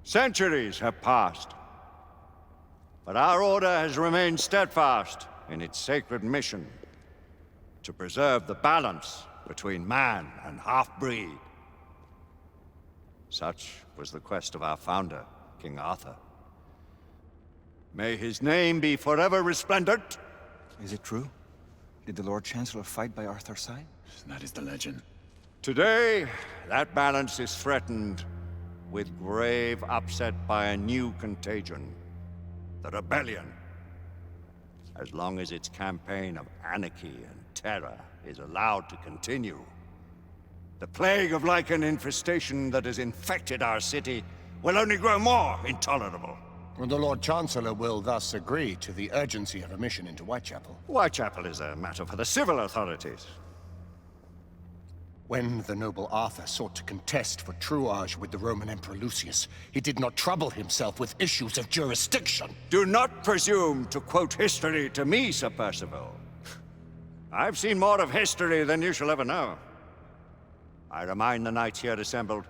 Centuries have passed, but our order has remained steadfast in its sacred mission to preserve the balance between man and half-breed. Such was the quest of our founder, King Arthur. May his name be forever resplendent. Is it true? Did the Lord Chancellor fight by Arthur's side? That is the legend. Today, that balance is threatened with grave upset by a new contagion, the rebellion. As long as its campaign of anarchy and terror is allowed to continue, the plague of lichen infestation that has infected our city will only grow more intolerable. Well, the Lord Chancellor will thus agree to the urgency of a mission into Whitechapel. Whitechapel is a matter for the civil authorities. When the noble Arthur sought to contest for truage with the Roman Emperor Lucius, he did not trouble himself with issues of jurisdiction. Do not presume to quote history to me, Sir Percival. I've seen more of history than you shall ever know. I remind the knights here assembled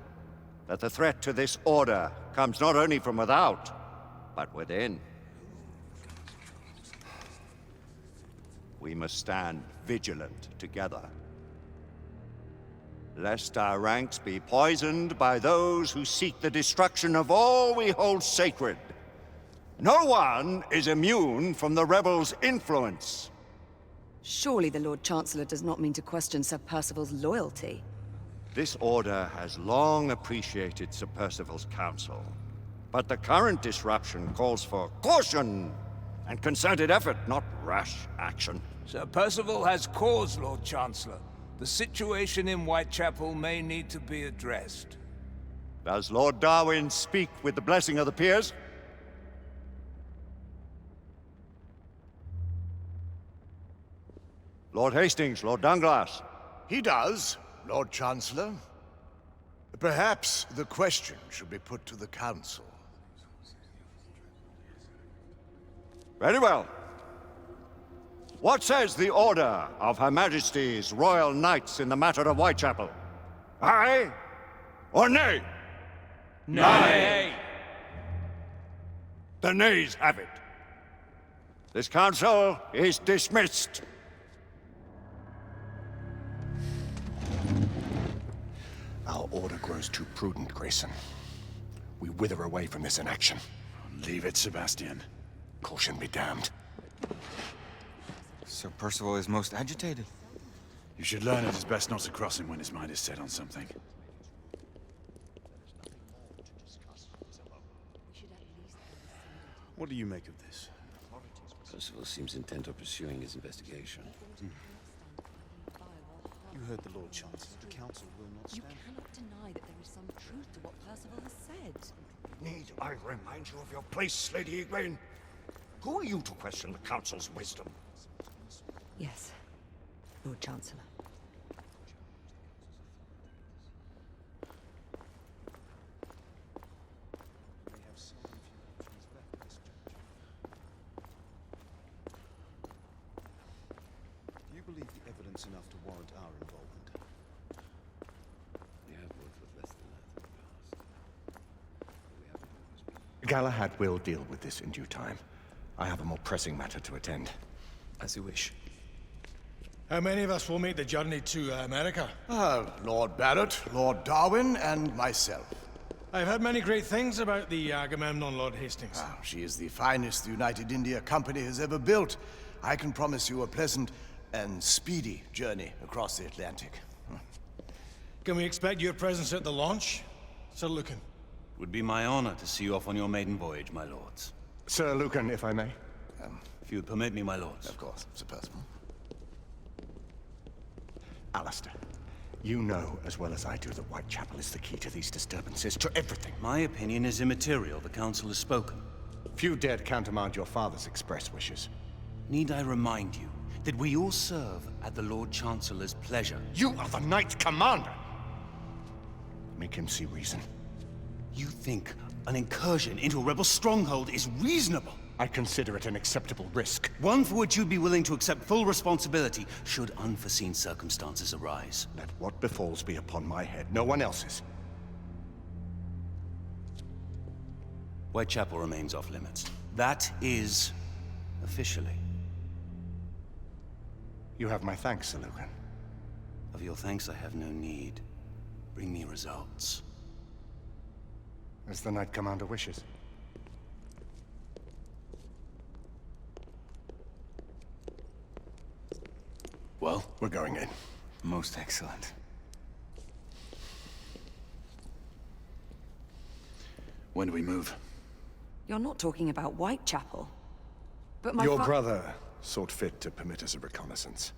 that the threat to this order comes not only from without, but within. We must stand vigilant together, lest our ranks be poisoned by those who seek the destruction of all we hold sacred. No one is immune from the rebels' influence. Surely the Lord Chancellor does not mean to question Sir Percival's loyalty. This order has long appreciated Sir Percival's counsel, but the current disruption calls for caution and concerted effort, not rash action. Sir Percival has cause, Lord Chancellor. The situation in Whitechapel may need to be addressed. Does Lord Darwin speak with the blessing of the peers? Lord Hastings, Lord Dunglass. He does, Lord Chancellor. Perhaps the question should be put to the Council. Very well. What says the Order of Her Majesty's Royal Knights in the matter of Whitechapel? Aye or nay? Nay! The nays have it. This council is dismissed. Our order grows too prudent, Grayson. We wither away from this inaction. Leave it, Sebastian. Caution be damned. Sir Percival is most agitated. You should learn it is best not to cross him when his mind is set on something. What do you make of this? Percival seems intent on pursuing his investigation. You heard the Lord Chancellor. The Council will not You stand. cannot deny that there is some truth to what Percival has said. Need I remind you of your place, Lady Egwene? Who are you to question the Council's wisdom? Yes, Lord Chancellor. Do you believe the evidence enough to warrant our involvement? We have worked with less than that in the past. But we haven't always been. Galahad will deal with this in due time. I have a more pressing matter to attend. As you wish. How many of us will make the journey to America? Lord Barrett, Lord Darwin, and myself. I've heard many great things about the Agamemnon, Lord Hastings. She is the finest the United India Company has ever built. I can promise you a pleasant and speedy journey across the Atlantic. Can we expect your presence at the launch, Sir Lucan? Would be my honor to see you off on your maiden voyage, my lords. Sir Lucan, if I may. If you would permit me, my lords. Of course, Sir Percival. Alistair, you know as well as I do that Whitechapel is the key to these disturbances, to everything. My opinion is immaterial. The Council has spoken. Few dared countermand your father's express wishes. Need I remind you that we all serve at the Lord Chancellor's pleasure? You are the Knight Commander! Make him see reason. You think an incursion into a rebel stronghold is reasonable? I consider it an acceptable risk. One for which you'd be willing to accept full responsibility should unforeseen circumstances arise. Let what befalls be upon my head, no one else's. Whitechapel remains off limits. That is officially. You have my thanks, Sir Lucan. Of your thanks I have no need. Bring me results. As the Knight Commander wishes. Well, We're going in. Most excellent. when do we move? You're not talking about Whitechapel. But my Your brother sought fit to permit us a reconnaissance.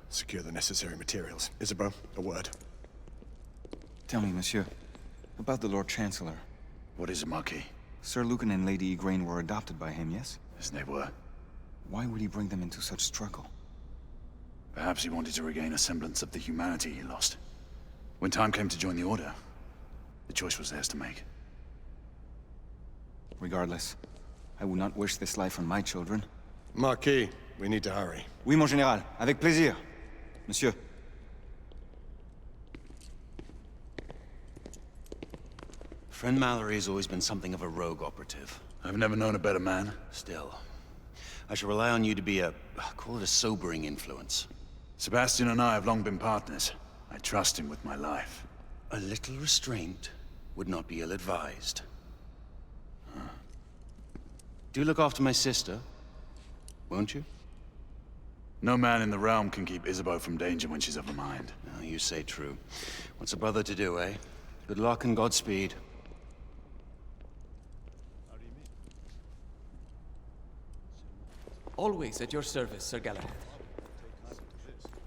Secure the necessary materials. Isabeau, a word. Tell me, monsieur, about the Lord Chancellor. What is it, Marquis? Sir Lucan and Lady Igraine were adopted by him, yes? Yes, they were. Why would he bring them into such struggle? Perhaps he wanted to regain a semblance of the humanity he lost. When time came to join the Order, the choice was theirs to make. Regardless, I would not wish this life on my children. Marquis, we need to hurry. Oui, mon général. Avec plaisir. Monsieur. Friend Mallory has always been something of a rogue operative. I've never known a better man. Still, I shall rely on you to be call it a sobering influence. Sebastian and I have long been partners. I trust him with my life. A little restraint would not be ill-advised. Do look after my sister, won't you? No man in the realm can keep Isabeau from danger when she's of a mind. Oh, you say true. What's a brother to do, eh? Good luck and Godspeed. Always at your service, Sir Galahad.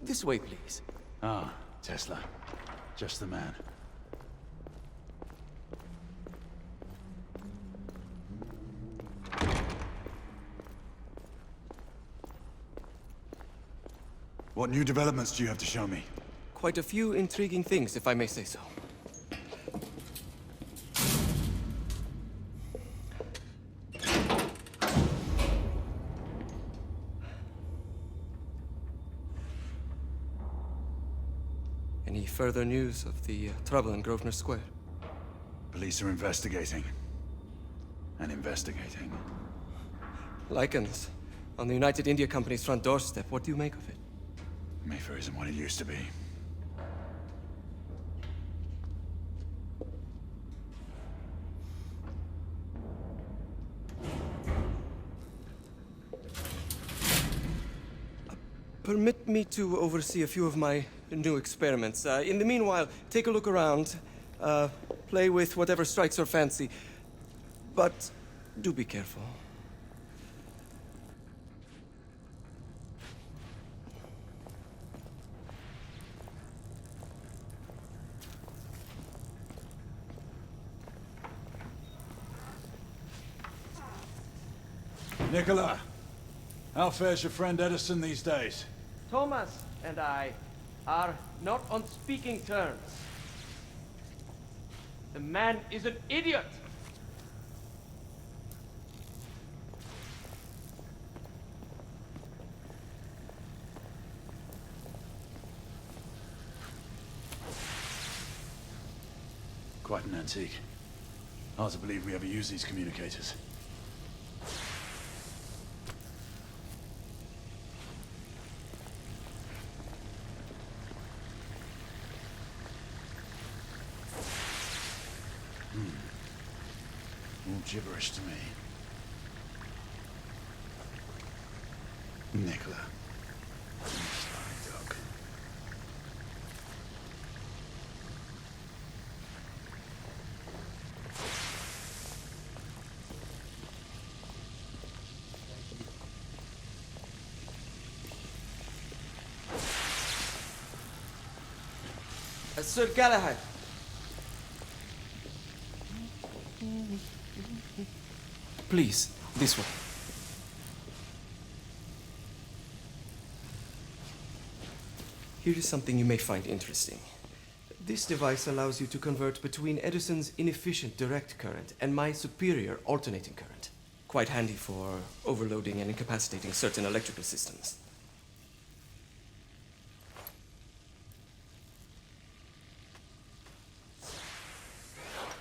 This way, please. Ah, Tesla. Just the man. What new developments do you have to show me? Quite a few intriguing things, if I may say so. Any further news of the trouble in Grosvenor Square? Police are investigating. And investigating. Lycans, on the United India Company's front doorstep. What do you make of it? Mayfair isn't what it used to be. Permit me to oversee a few of my new experiments. In the meanwhile, take a look around. Play with whatever strikes your fancy. But do be careful. Nicola, how fares your friend Edison these days? Thomas and I are not on speaking terms. The man is an idiot! Quite an antique. Hard to believe we ever use these communicators. All gibberish to me. Nicola. Sly dog. Sir Galahad. Please, this way. Here is something you may find interesting. This device allows you to convert between Edison's inefficient direct current and my superior alternating current. Quite handy for overloading and incapacitating certain electrical systems.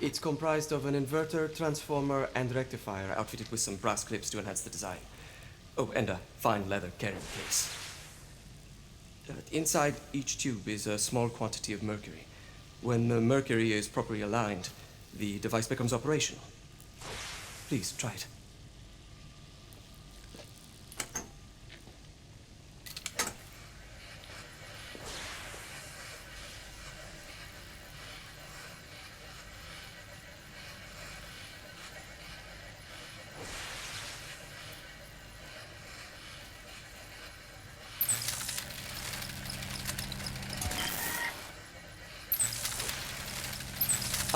It's comprised of an inverter, transformer, and rectifier, outfitted with some brass clips to enhance the design. Oh, and a fine leather carrying case. Inside each tube is a small quantity of mercury. When the mercury is properly aligned, the device becomes operational. Please, try it.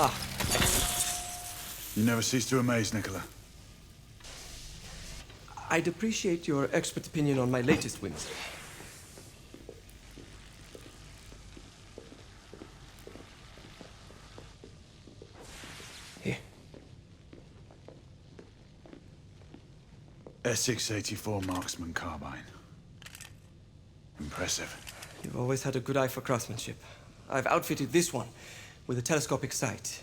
Ah, You never cease to amaze, Nicola. I'd appreciate your expert opinion on my latest whims. Here. S684 Marksman Carbine. Impressive. You've always had a good eye for craftsmanship. I've outfitted this one with a telescopic sight.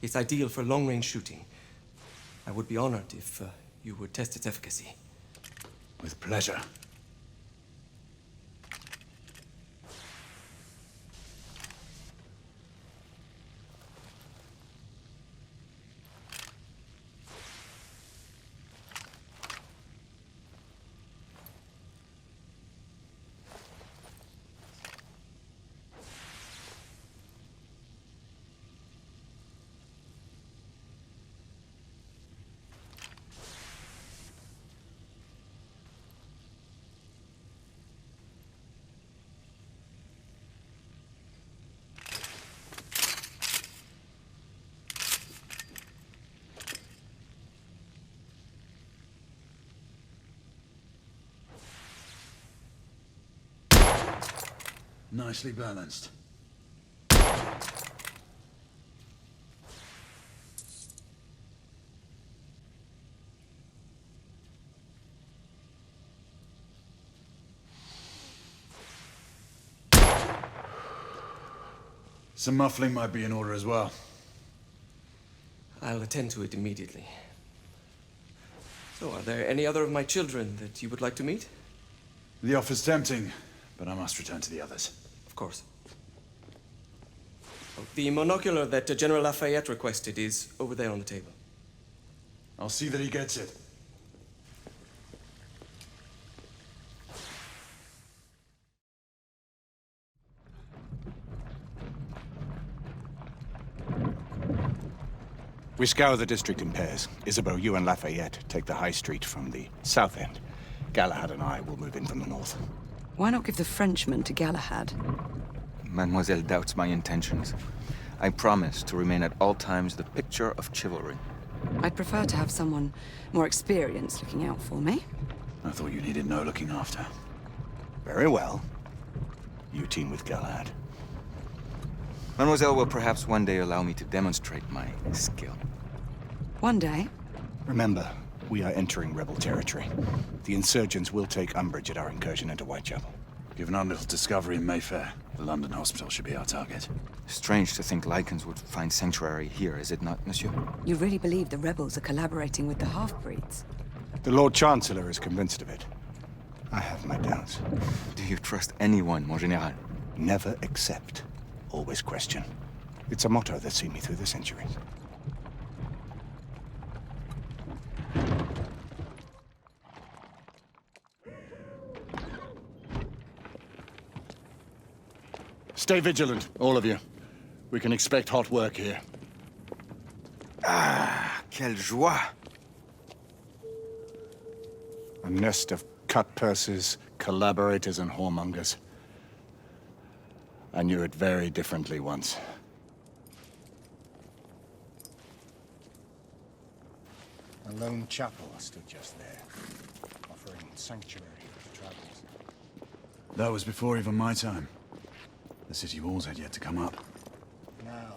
It's ideal for long-range shooting. I would be honored if you would test its efficacy. With pleasure. Nicely balanced. Some muffling might be in order as well. I'll attend to it immediately. So, are there any other of my children that you would like to meet? The offer's tempting, but I must return to the others. Of course. Oh, the monocular that General Lafayette requested is over there on the table. I'll see that he gets it. We scour the district in pairs. Isabeau, you and Lafayette take the high street from the south end. Galahad and I will move in from the north. Why not give the Frenchman to Galahad? Mademoiselle doubts my intentions. I promise to remain at all times the picture of chivalry. I'd prefer to have someone more experienced looking out for me. I thought you needed no looking after. Very well. You team with Galahad. Mademoiselle will perhaps one day allow me to demonstrate my skill. One day? Remember, we are entering rebel territory. The insurgents will take umbrage at our incursion into Whitechapel. Given our little discovery in Mayfair, the London hospital should be our target. Strange to think Lycans would find sanctuary here, is it not, monsieur? You really believe the rebels are collaborating with the half-breeds? The Lord Chancellor is convinced of it. I have my doubts. Do you trust anyone, mon général? Never accept. Always question. It's a motto that's seen me through the centuries. Stay vigilant, all of you. We can expect hot work here. Ah, quelle joie! A nest of cut-purses, collaborators, and whoremongers. I knew it very differently once. A lone chapel stood just there, offering sanctuary to travelers. That was before even my time. The city walls had yet to come up. Now,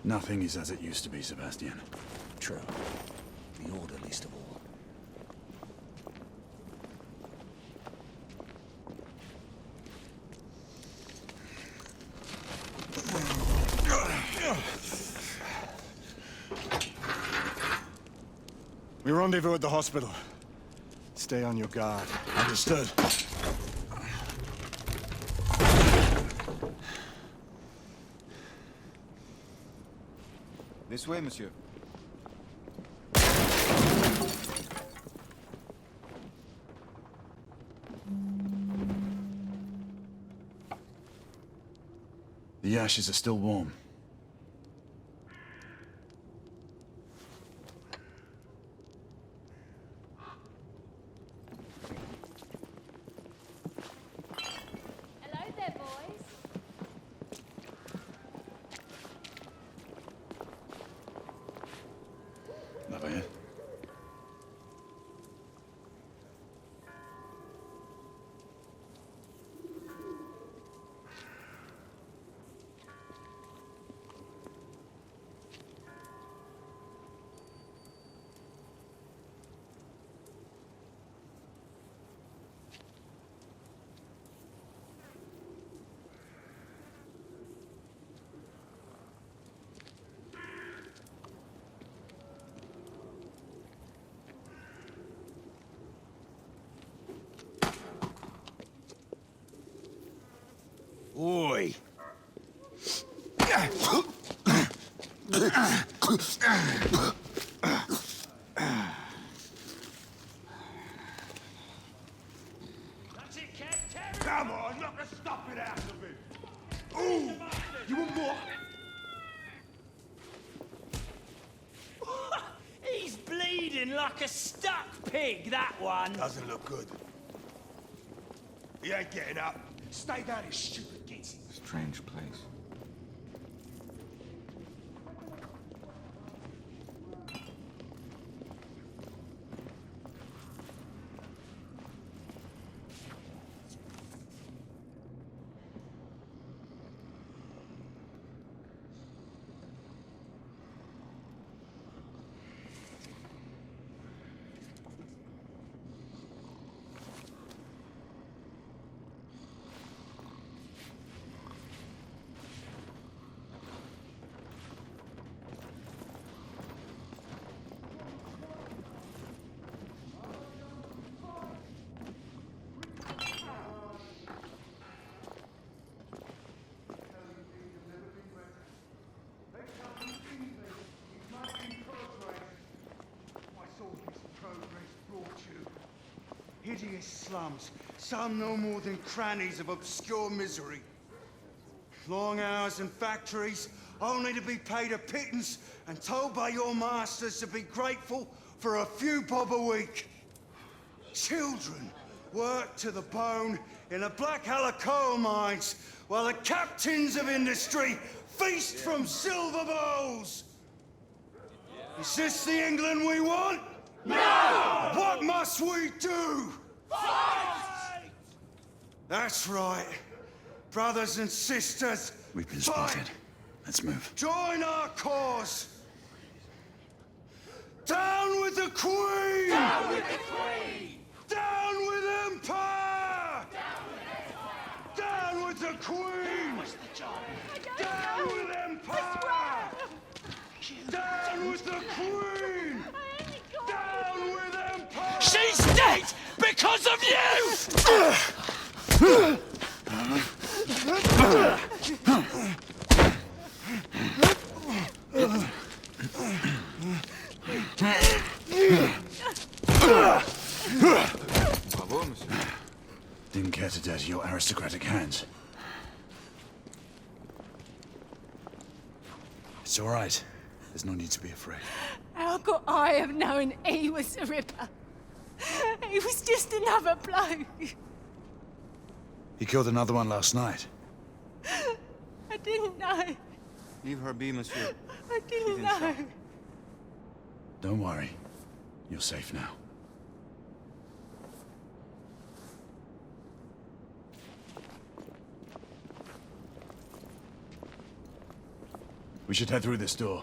Nothing is as it used to be, Sebastian. True. The Order least of all. We rendezvous at the hospital. Stay on your guard. Understood. This way, monsieur. The ashes are still warm. Hello there, boys. Lafayette. Oi! Come on, knock the stuffing out of him! Ooh! You want more? He's bleeding like a stuck pig, that one. Doesn't look good. He ain't getting up. Stay down, you stupid gits. Strange place. Hideous slums, some no more than crannies of obscure misery. Long hours in factories, only to be paid a pittance and told by your masters to be grateful for a few bob a week. Children work to the bone in the Black Halla coal mines, while the captains of industry feast from silver bowls. Is this the England we want? No! What must we do? Fight! That's right. Brothers and sisters, We've been fight! spotted. Let's move. Join our cause! Down with the Queen! Down with the Queen! Down with Empire! Down with the Queen! Down with Empire! Down with the Queen! Down with Empire! She's dead because of you! Bravo, monsieur. Didn't care to dirty your aristocratic hands. It's all right. There's no need to be afraid. How could I have known he was the Ripper? He was just another bloke. He killed another one last night. I didn't know. Leave her be, monsieur. I didn't know. Don't worry. You're safe now. We We should head through this door.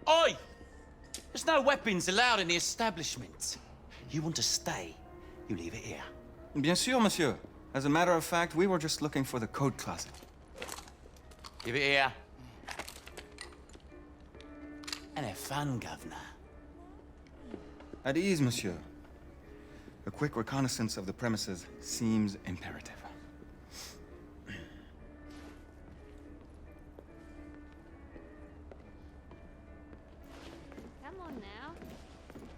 Oi! There's no weapons allowed in the establishment. You want to stay, you leave it here. Bien sûr, monsieur. As a matter of fact, we were just looking for the code closet. Give it here. And have fun, Governor. At ease, monsieur. A quick reconnaissance of the premises seems imperative. Come on now.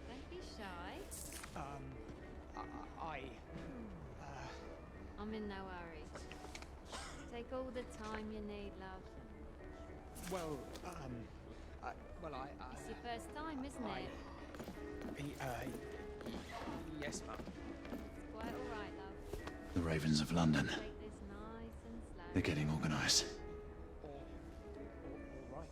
Don't be shy. I'm in no hurry. Take all the time you need, love. Well, It's your first time, isn't it? Yes, Mum. Quite all right, love. The Ravens of London. Take this nice and slow. They're getting organized. All right.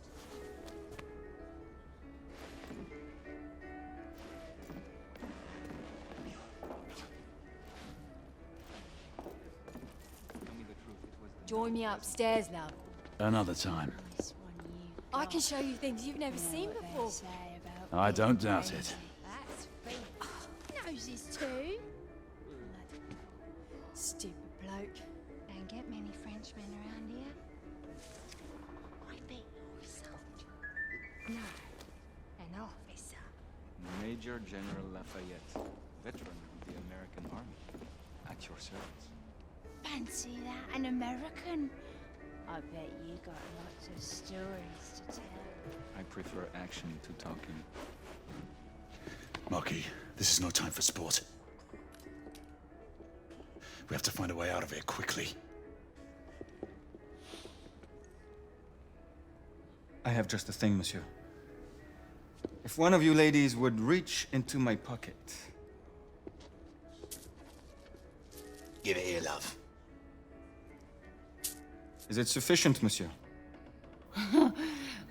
Join me upstairs, love. Another time. I can show you things you've never seen before. I don't doubt it. That's noses too. Stupid bloke. Don't get many Frenchmen around here. I bet you're a soldier. No, an officer. Major General Lafayette, veteran of the American Army, at your service. Fancy that, an American? I bet you got lots of stories to tell. I prefer action to talking. Marquis, this is no time for sport. We have to find a way out of here quickly. I have just a thing, monsieur. If one of you ladies would reach into my pocket. Give it here, love. Is it sufficient, monsieur?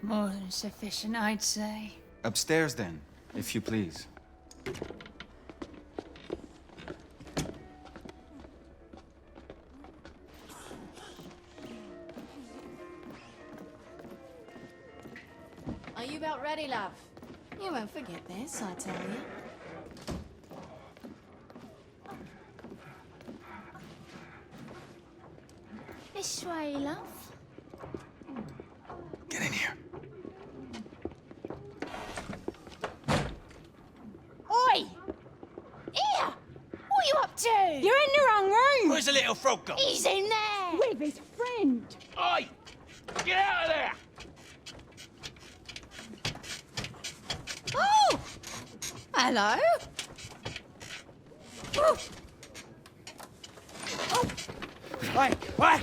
More than sufficient, I'd say. Upstairs, then, if you please. Are you about ready, love? You won't forget this, I tell you. This way, love. Get in here. Oi! Here! What are you up to? You're in the wrong room! Where's the little frog gone? He's in there! With his friend! Oi! Get out of there! Oh! Hello? Oh! Wait! Wait!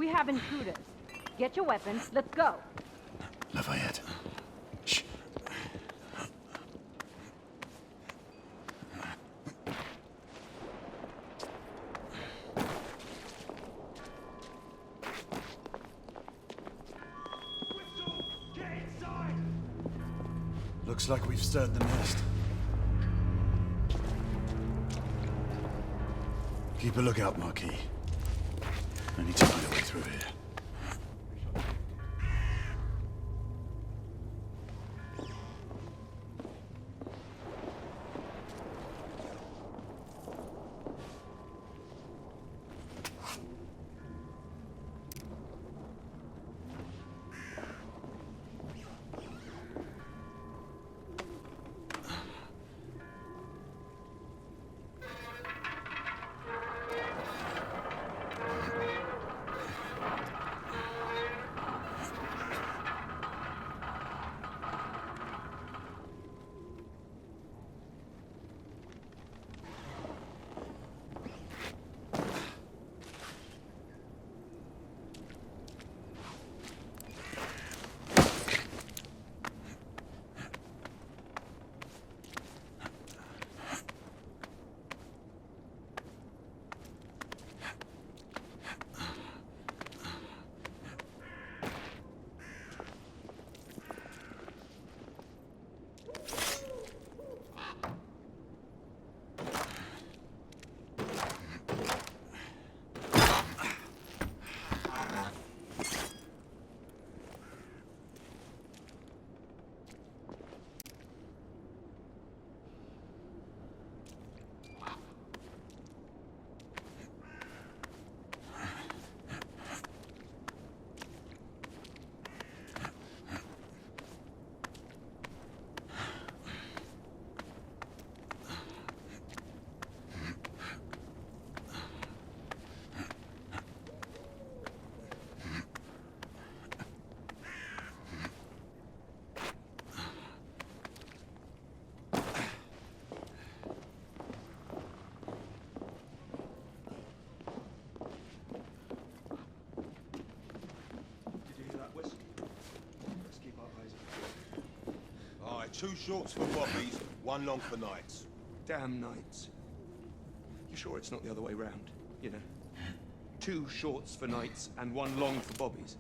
have intruders. Get your weapons, let's go. Lafayette. Shh. Looks like we've stirred the nest. Keep a lookout, Marquis. I need to find a way through here. Two shorts for bobbies, one long for nights. Damn nights. You sure it's not the other way round? You know, 2 shorts for nights and 1 long for bobbies.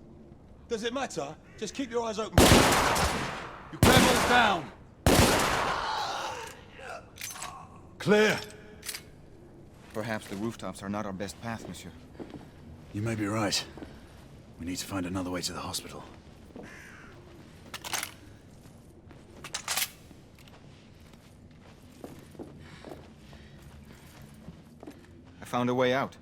Does it matter? Just keep your eyes open. You camels down! Clear! Perhaps the rooftops are not our best path, monsieur. You may be right. We need to find another way to the hospital. I found a way out.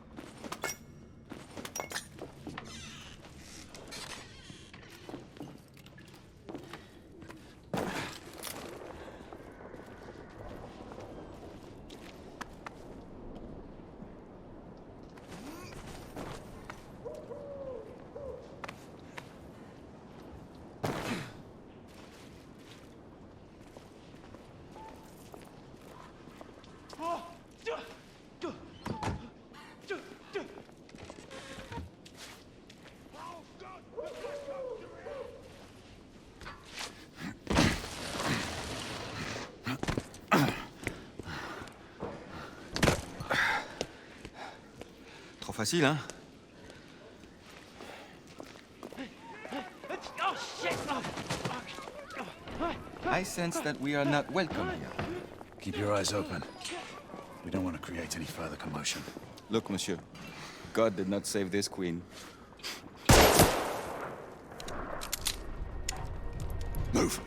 Facile, hein? I sense that we are not welcome here. Keep your eyes open. We don't want to create any further commotion. Look, monsieur. God did not save this queen. Move!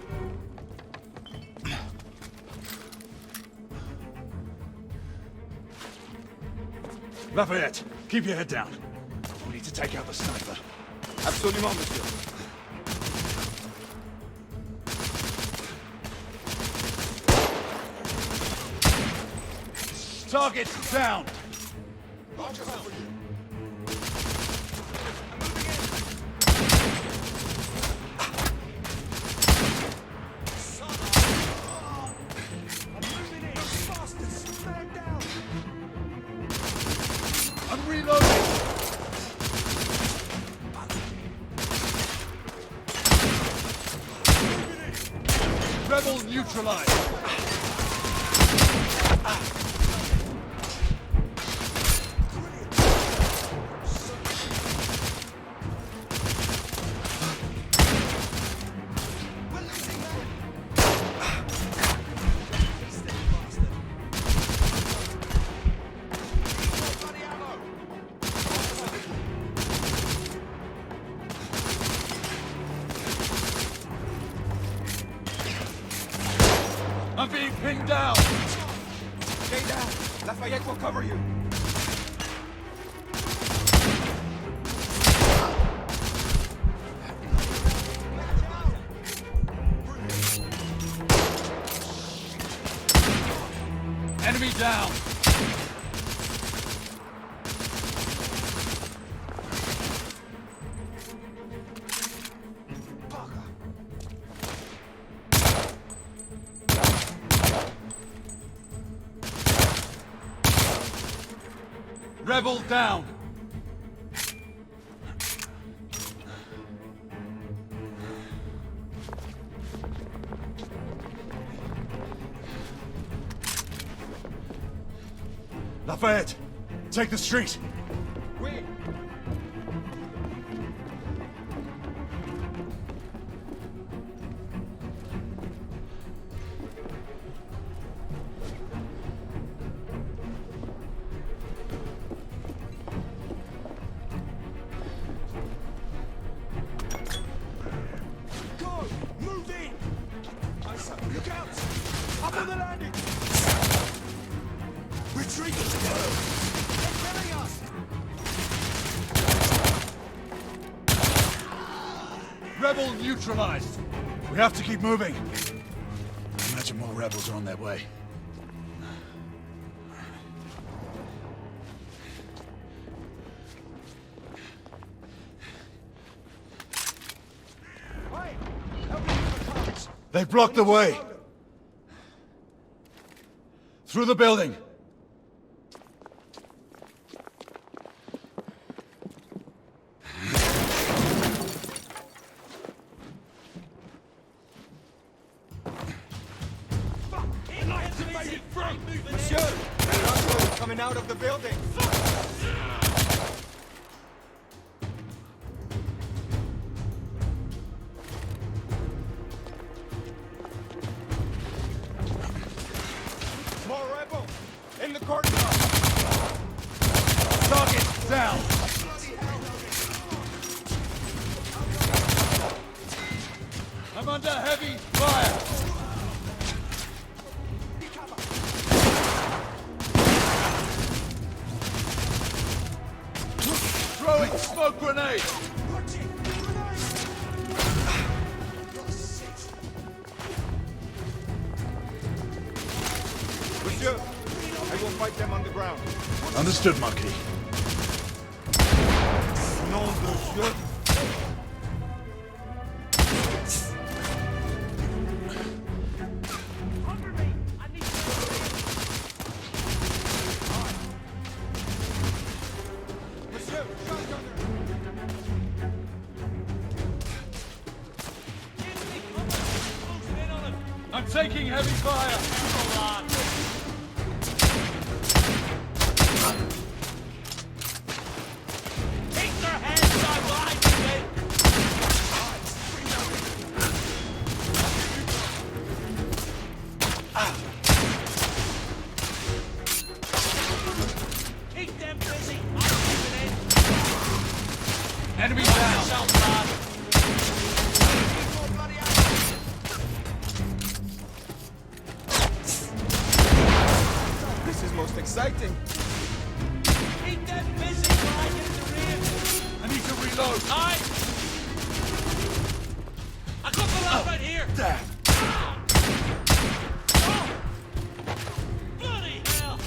Lafayette, keep your head down. We need to take out the sniper. Absolument, monsieur. Target down! Rebel neutralized. I'm being pinned down! Stay down! Lafayette will cover you! Enemy down! Rebel down! Lafayette, take the street! Wait! Go! Move in! Look out! Up on the landing! Retreat! They're killing us! Rebel neutralized! We have to keep moving. Imagine more rebels are on their way. They blocked the way! Through the building! Monsieur! Sackboy coming out of the building! More rebel! In the courtyard! Target down! I'm under heavy fire! Throwing smoke grenade! Monsieur! I will fight them on the ground. Understood, Marquis. Nom de Dieu! Monsieur, I'm taking heavy fire! Keep their hands on line, men! Keep them busy! I'm moving in! Enemy down! Yourself, lad! This is most exciting. Keep them busy while I get in the rear! I need to reload! Aye! I got the lad right here! Damn! Bloody hell!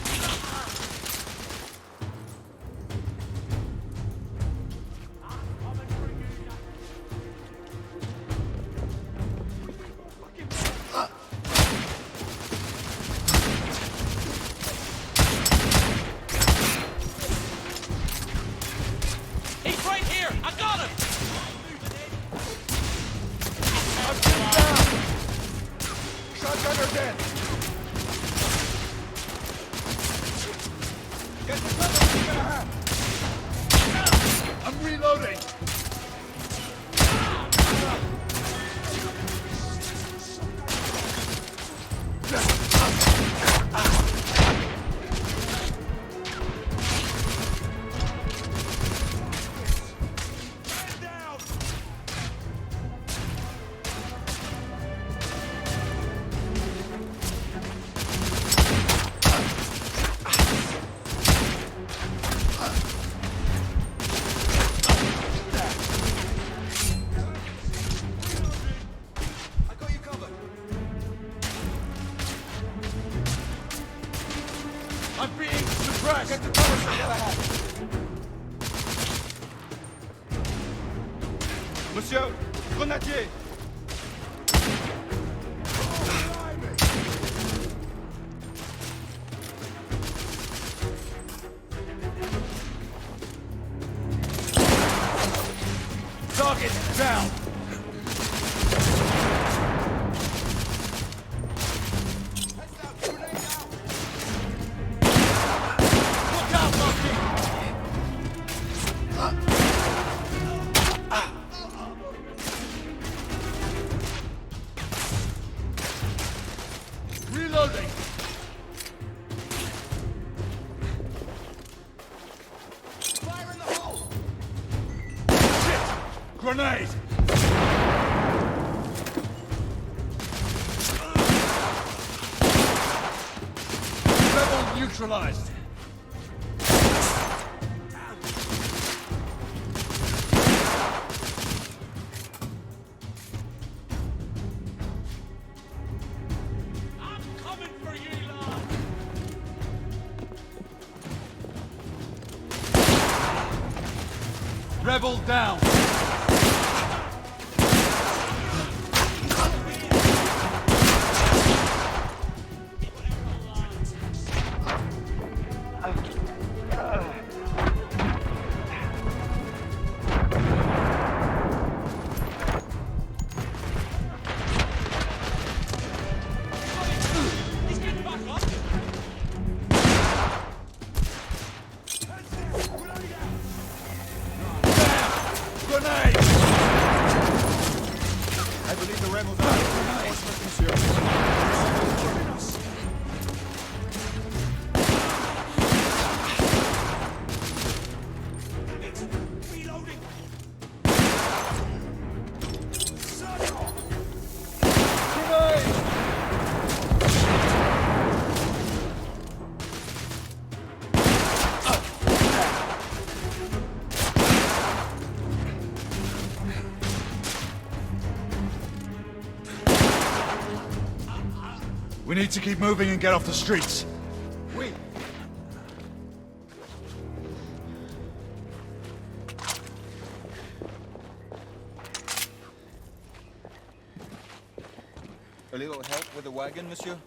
He's right here! I got him! dead! Get the cover you're gonna have! I'm reloading! I'm being suppressed! Get the cover you're gonna have! Monsieur, grenadier! Target down! Look out, monkey! Reloading! Fire in the hole! Shit! Grenade! Rebel neutralized! I'm coming for you, lad! Rebel down! He's getting back up! Grenade! I believe the rebels are reinforcements, monsieur. Reloading! Grenade! We need to keep moving and get off the streets. Oui. A little help with the wagon, monsieur?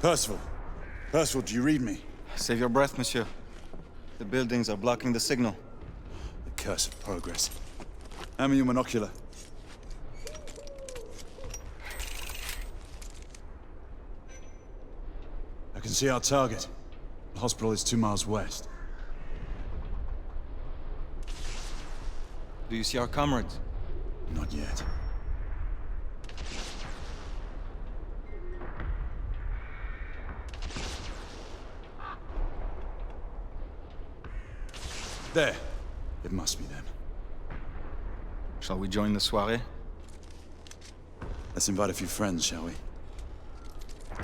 Percival. Percival, do you read me? Save your breath, monsieur. The buildings are blocking the signal. The curse of progress. Hand me your monocular. I can see our target. The hospital is 2 miles west. Do you see our comrades? Not yet. There. It must be them. Shall we join the soirée? Let's invite a few friends, shall we?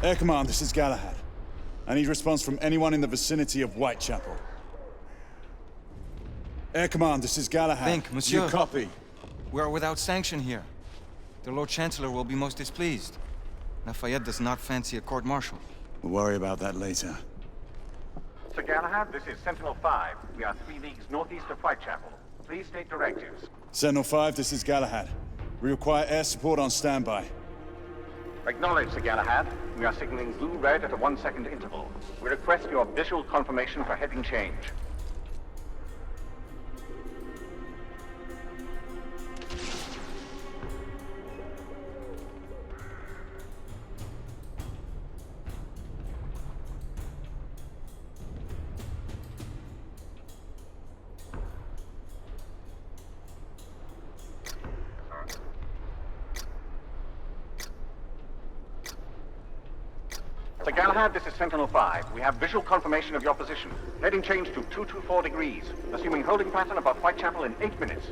Air Command, this is Galahad. I need response from anyone in the vicinity of Whitechapel. Air Command, this is Galahad. Think, monsieur. You copy? We are without sanction here. The Lord Chancellor will be most displeased. Lafayette does not fancy a court-martial. We'll worry about that later. Sir Galahad, this is Sentinel-5. We are 3 leagues northeast of Whitechapel. Please state directives. Sentinel-5, this is Galahad. We require air support on standby. Acknowledged, Sir Galahad. We are signaling blue-red at a 1-second interval. We request your visual confirmation for heading change. Sir Galahad, this is Sentinel-5. We have visual confirmation of your position. Heading change to 224 degrees. Assuming holding pattern above Whitechapel in 8 minutes.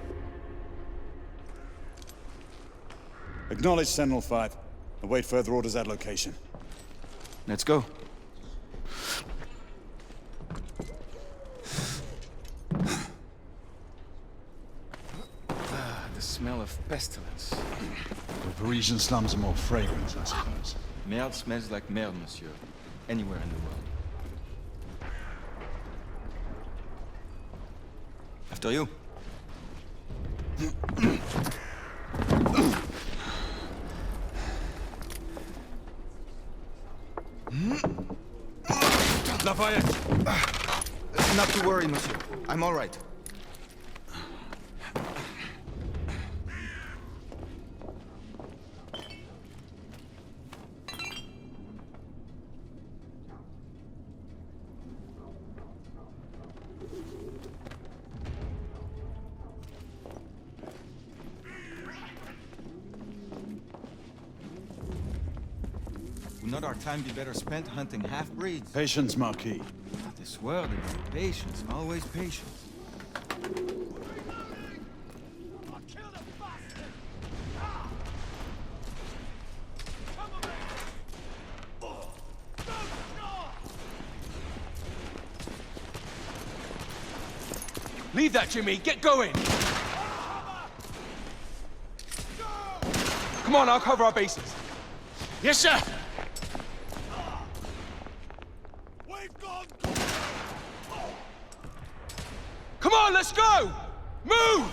Acknowledge Sentinel-5. Await further orders at location. Let's go. The smell of pestilence. The Parisian slums are more fragrant, I suppose. Merde smells like merde, monsieur. Anywhere in the world. After you. Lafayette! Not to worry, monsieur. I'm all right. Would not our time be better spent hunting half-breeds? Patience, Marquis. This world is patience, always patience. Leave that, Jimmy. Get going. Come on, I'll cover our bases. Yes, sir. Come on, let's go! Move!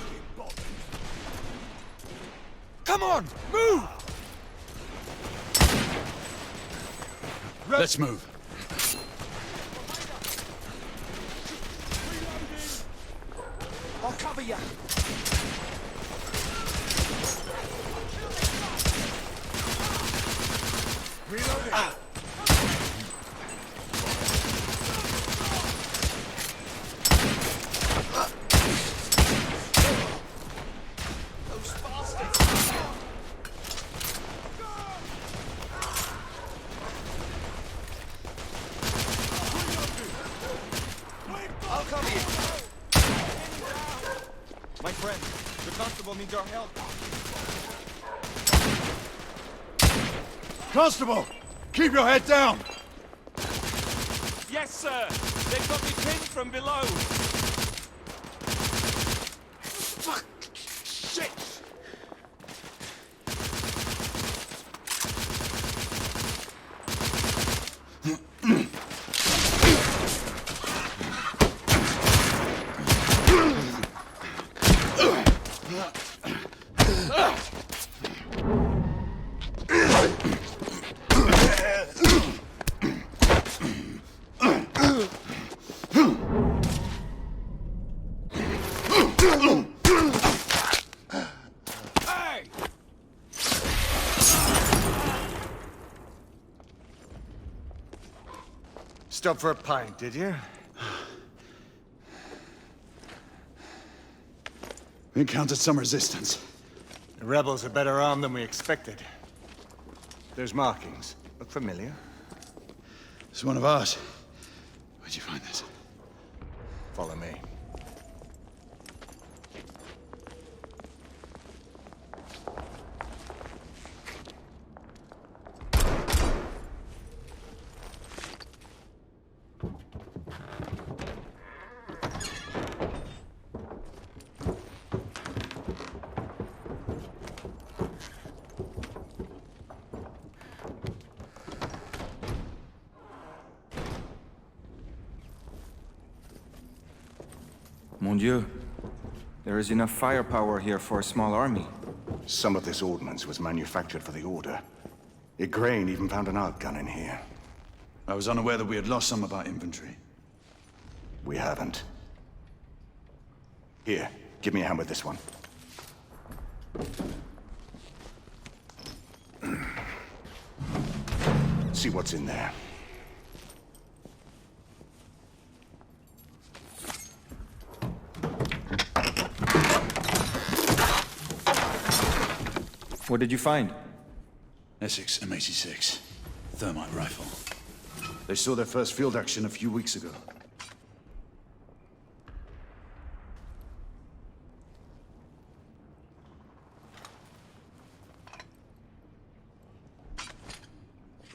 Come on, move! Let's move. I'll cover you. Reloading. I'll cover you. My friend, the constable needs our help. Constable! Keep your head down! Yes, sir. They've got me pinned from below. Fuck! Shit! Stop for a pint, did you? We encountered some resistance. The rebels are better armed than we expected. There's markings. Look familiar? It's one of ours. Where'd you find this? Follow me. Mon Dieu. There is enough firepower here for a small army. Some of this ordnance was manufactured for the Order. Igraine even found an arc gun in here. I was unaware that we had lost some of our inventory. We haven't. Here, give me a hand with this one. See what's in there. What did you find? Essex M86. Thermite rifle. They saw their first field action a few weeks ago.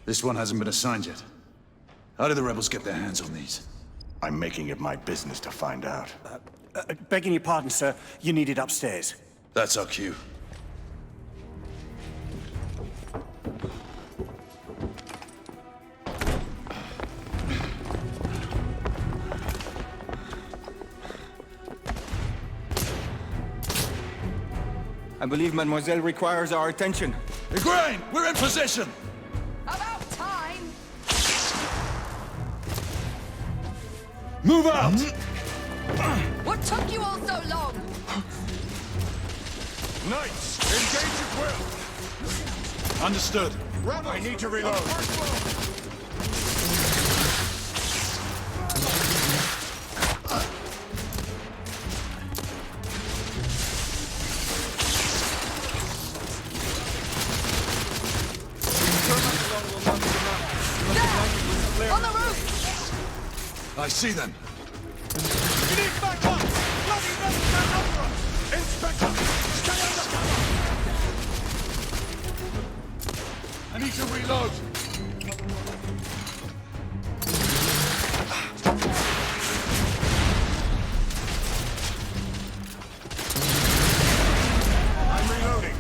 This one hasn't been assigned yet. How did the rebels get their hands on these? I'm making it my business to find out. Begging your pardon, sir. You need it upstairs. That's our cue. I believe Mademoiselle requires our attention. Igraine, we're in position! About time! Move out! What took you all so long? Knights, engage at will! Understood. I need to reload. On the roof! I see them. You need backup! Bloody rebels outnumber us! Inspector, stay under cover! I need to reload. I'm reloading.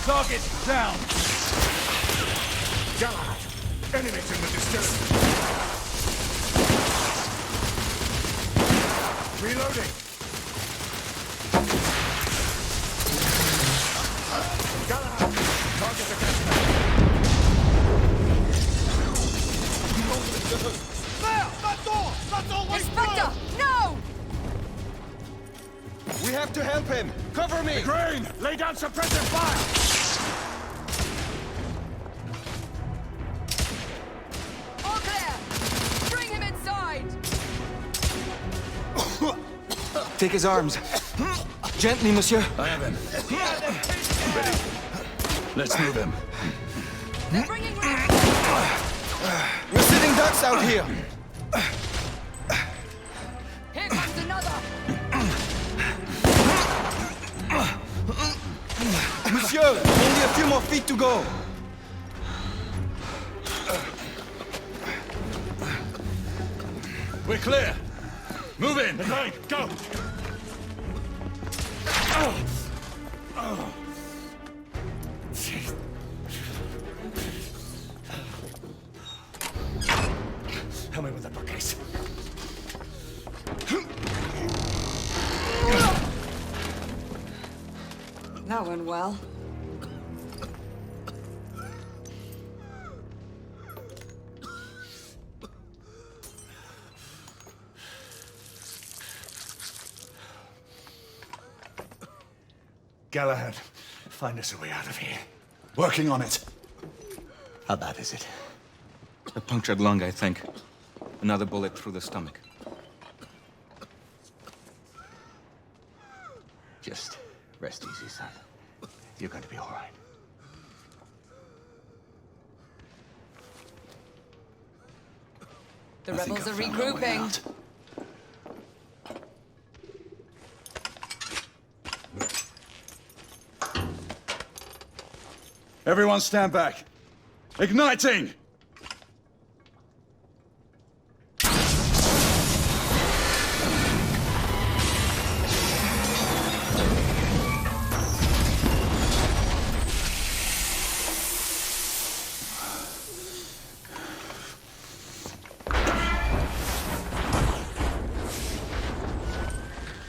Target down! Galahad! Enemies in the distillery! Reloading! Galahad! Target the gas tank! There! That door! That's always Inspector! No! We have to help him! Cover me! Igraine! Lay down suppressive fire! All clear! Bring him inside! Take his arms. Gently, monsieur. I have him. Ready. Let's move him. They're bringing We're sitting ducks out here. Here comes another! Monsieur, only a few more feet to go. We're clear. Move in. Igraine, go! Help me with the bookcase. That went well. Galahad, find us a way out of here. Working on it. How bad is it? A punctured lung, I think. Another bullet through the stomach. Just rest easy, son. You're going to be all right. The rebels are regrouping. Everyone stand back. Igniting!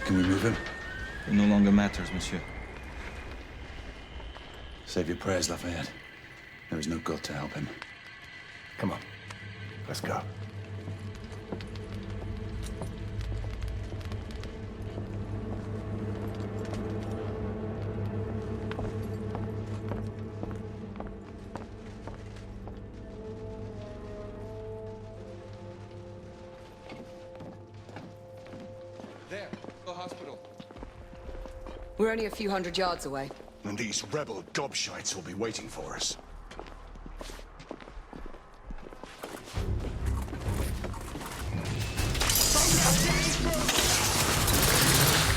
Can we move him? It no longer matters, monsieur. Save your prayers, Lafayette. There is no God to help him. Come on. Let's go. There, the hospital. We're only a few hundred yards away. And these rebel gobshites will be waiting for us.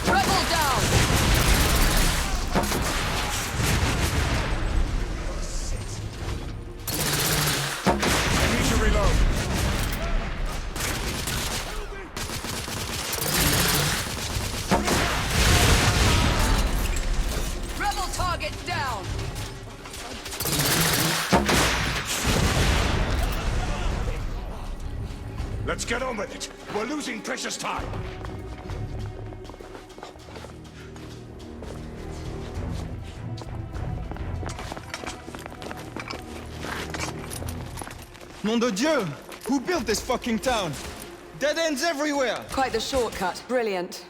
Rebel down! I need to reload. Rebel target down! Let's get on with it. We're losing precious time. Nom de Dieu! Who built this fucking town? Dead ends everywhere! Quite the shortcut. Brilliant.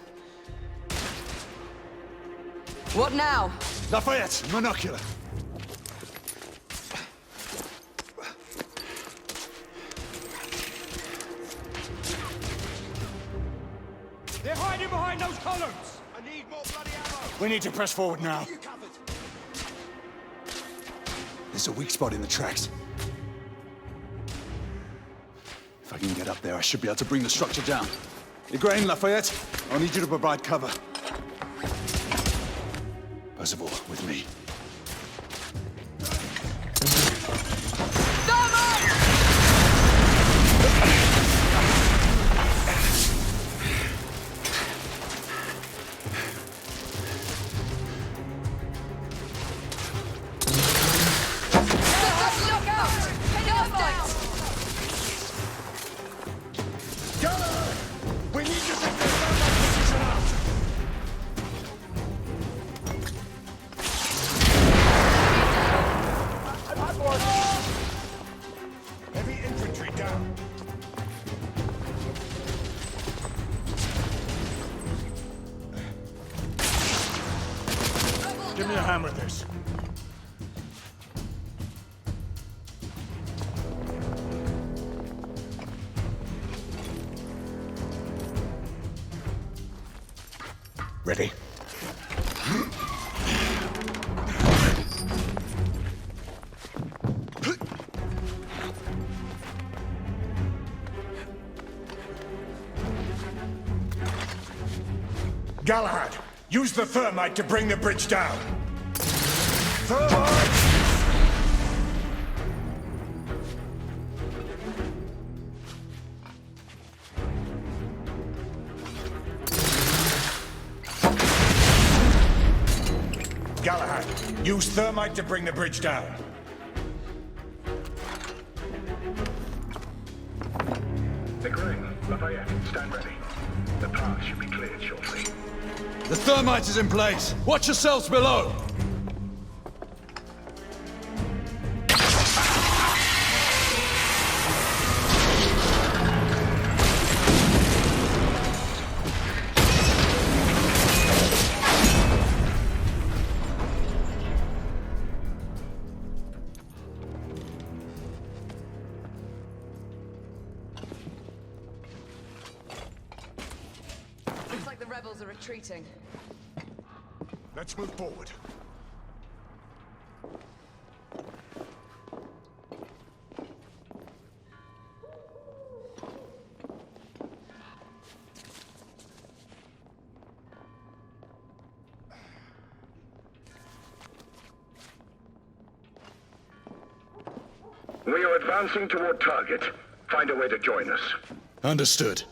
What now? Lafayette, monocular. They're hiding behind those columns! I need more bloody ammo! We need to press forward now. There's a weak spot in the tracks. If I can get up there, I should be able to bring the structure down. Igraine, Lafayette, I'll need you to provide cover. Percival, with me. We need to take their position out! Heavy infantry down. Give me a hand with this. Ready? Galahad, use the thermite to bring the bridge down. Thermite! Galahad, use thermite to bring the bridge down. Igraine, Lafayette, stand ready. The path should be cleared shortly. The thermite is in place. Watch yourselves below. rebels are retreating. Let's move forward. We are advancing toward target. Find a way to join us. Understood.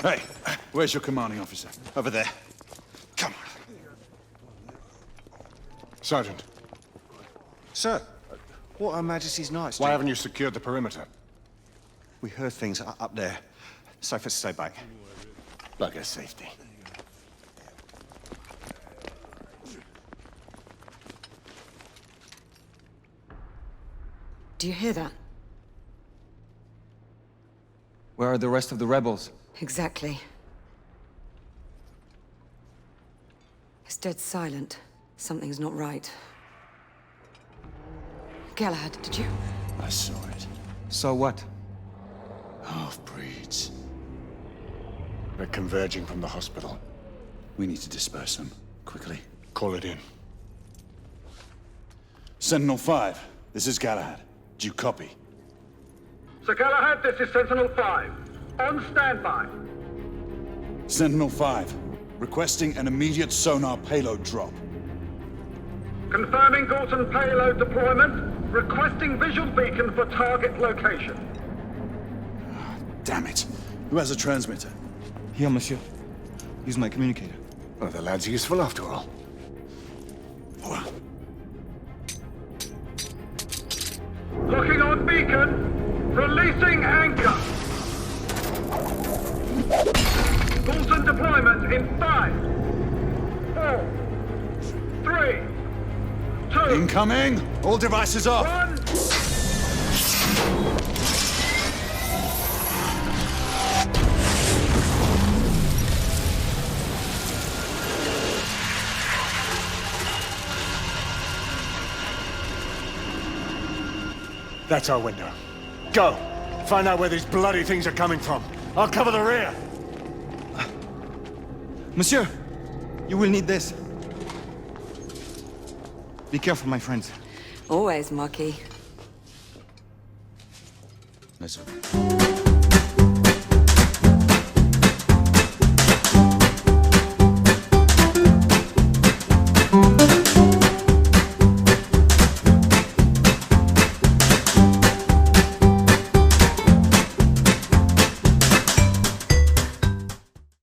Hey, where's your commanding officer? Over there. Come on. Sergeant. Sir, what Her Majesty's Knights? Why haven't you secured the perimeter? We heard things up there. Safe to stay back. Bugger safety. Do you hear that? Where are the rest of the rebels? Exactly. It's dead silent. Something's not right. Galahad, did you? I saw it. So what? Half-breeds. They're converging from the hospital. We need to disperse them, quickly. Call it in. Sentinel-5, this is Galahad. Do you copy? Sir Galahad, this is Sentinel-5. On standby. Sentinel-5, requesting an immediate sonar payload drop. Confirming Gorton payload deployment. Requesting visual beacon for target location. Damn it. Who has a transmitter? Here, monsieur. Use my communicator. Well, the lad's useful after all. Locking on beacon. Releasing anchor. Gorton deployment in 5, 4, 3, 2. Incoming! All devices off! 1. That's our window. Go! Find out where these bloody things are coming from. I'll cover the rear! Monsieur! You will need this. Be careful, my friends. Always, Marquis. Nice of you.